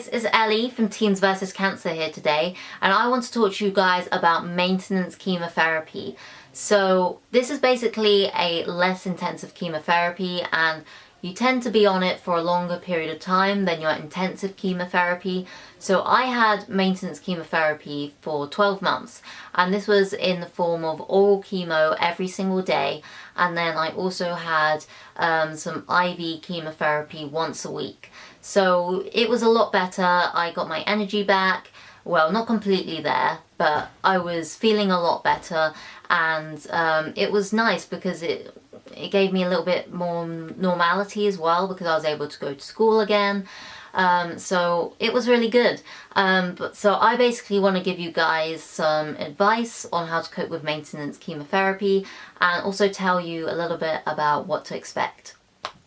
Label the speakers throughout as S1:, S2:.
S1: guys, it's Ellie from Teens vs Cancer here today, and I want to talk to you guys about maintenance chemotherapy. So this is basically a less intensive chemotherapy, and you tend to be on it for a longer period of time than your intensive chemotherapy. So I had maintenance chemotherapy for 12 months, and this was in the form of oral chemo every single day, and then I also had some IV chemotherapy once a week. So it was a lot better. I got my energy back. Well, not completely there, but I was feeling a lot better, and it was nice because it gave me a little bit more normality as well, because I was able to go to school again. So it was really good. So I basically want to give you guys some advice on how to cope with maintenance chemotherapy, and also tell you a little bit about what to expect.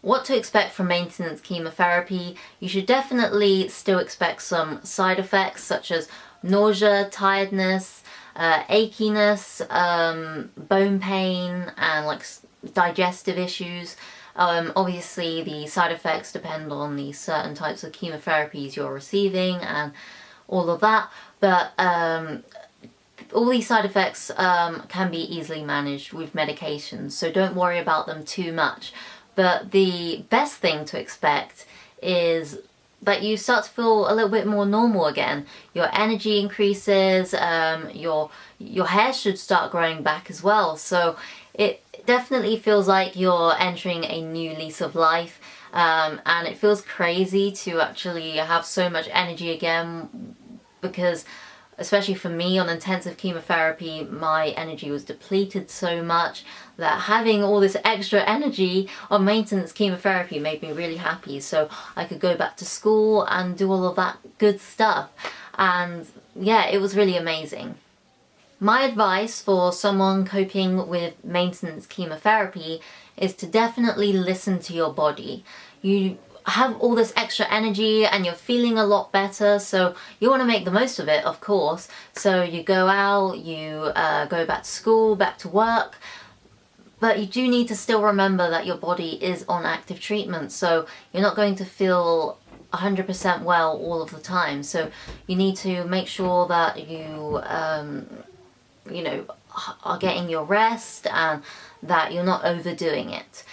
S1: What to expect from maintenance chemotherapy: you should definitely still expect some side effects such as nausea, tiredness, achiness, bone pain, and like digestive issues. Obviously the side effects depend on the certain types of chemotherapies you're receiving and all of that, but all these side effects can be easily managed with medications, so don't worry about them too much. But the best thing to expect is that you start to feel a little bit more normal again. Your energy increases, your hair should start growing back as well. So it definitely feels like you're entering a new lease of life, and it feels crazy to actually have so much energy again, because especially for me on intensive chemotherapy, my energy was depleted so much that having all this extra energy on maintenance chemotherapy made me really happy, so I could go back to school and do all of that good stuff. And yeah, it was really amazing. My advice for someone coping with maintenance chemotherapy is to definitely listen to your body. You have all this extra energy and you're feeling a lot better, so you want to make the most of it, of course. So you go out, you go back to school, back to work, but you do need to still remember that your body is on active treatment, so you're not going to feel 100% well all of the time. So you need to make sure that you are getting your rest and that you're not overdoing it.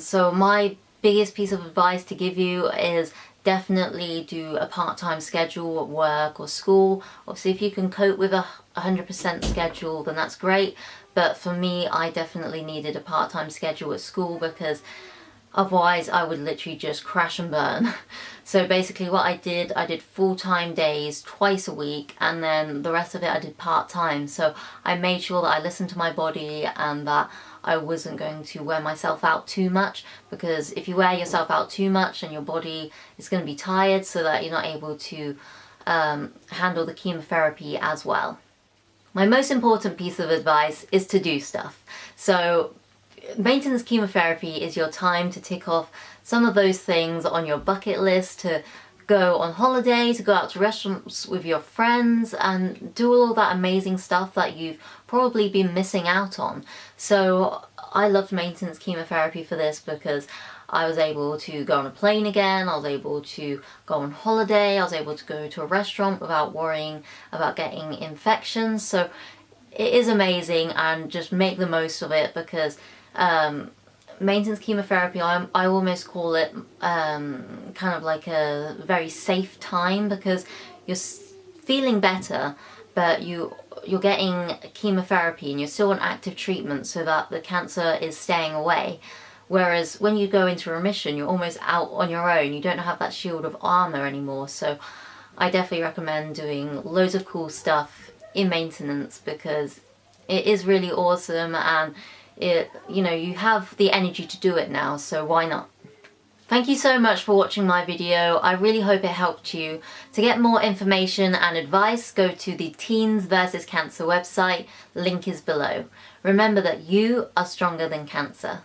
S1: So my biggest piece of advice to give you is definitely do a part-time schedule at work or school. Obviously if you can cope with a 100% schedule, then that's great, but for me, I definitely needed a part-time schedule at school, because otherwise I would literally just crash and burn. So basically what I did full-time days twice a week, and then the rest of it I did part-time. So I made sure that I listened to my body and that I wasn't going to wear myself out too much, because if you wear yourself out too much, then your body is going to be tired, so that you're not able to handle the chemotherapy as well. My most important piece of advice is to do stuff. So maintenance chemotherapy is your time to tick off some of those things on your bucket list, to go on holiday, to go out to restaurants with your friends, and do all that amazing stuff that you've probably been missing out on. So I loved maintenance chemotherapy for this, because I was able to go on a plane again, I was able to go on holiday, I was able to go to a restaurant without worrying about getting infections. So it is amazing, and just make the most of it, because maintenance chemotherapy, I almost call it kind of like a very safe time, because you're feeling better, but you're getting chemotherapy and you're still on active treatment, so that the cancer is staying away. Whereas when you go into remission, you're almost out on your own. You don't have that shield of armor anymore. So I definitely recommend doing loads of cool stuff in maintenance, because it is really awesome, and you have the energy to do it now, so why not? Thank you so much for watching my video. I really hope it helped you. To get more information and advice, go to the Teens vs Cancer website. Link is below. Remember that you are stronger than cancer.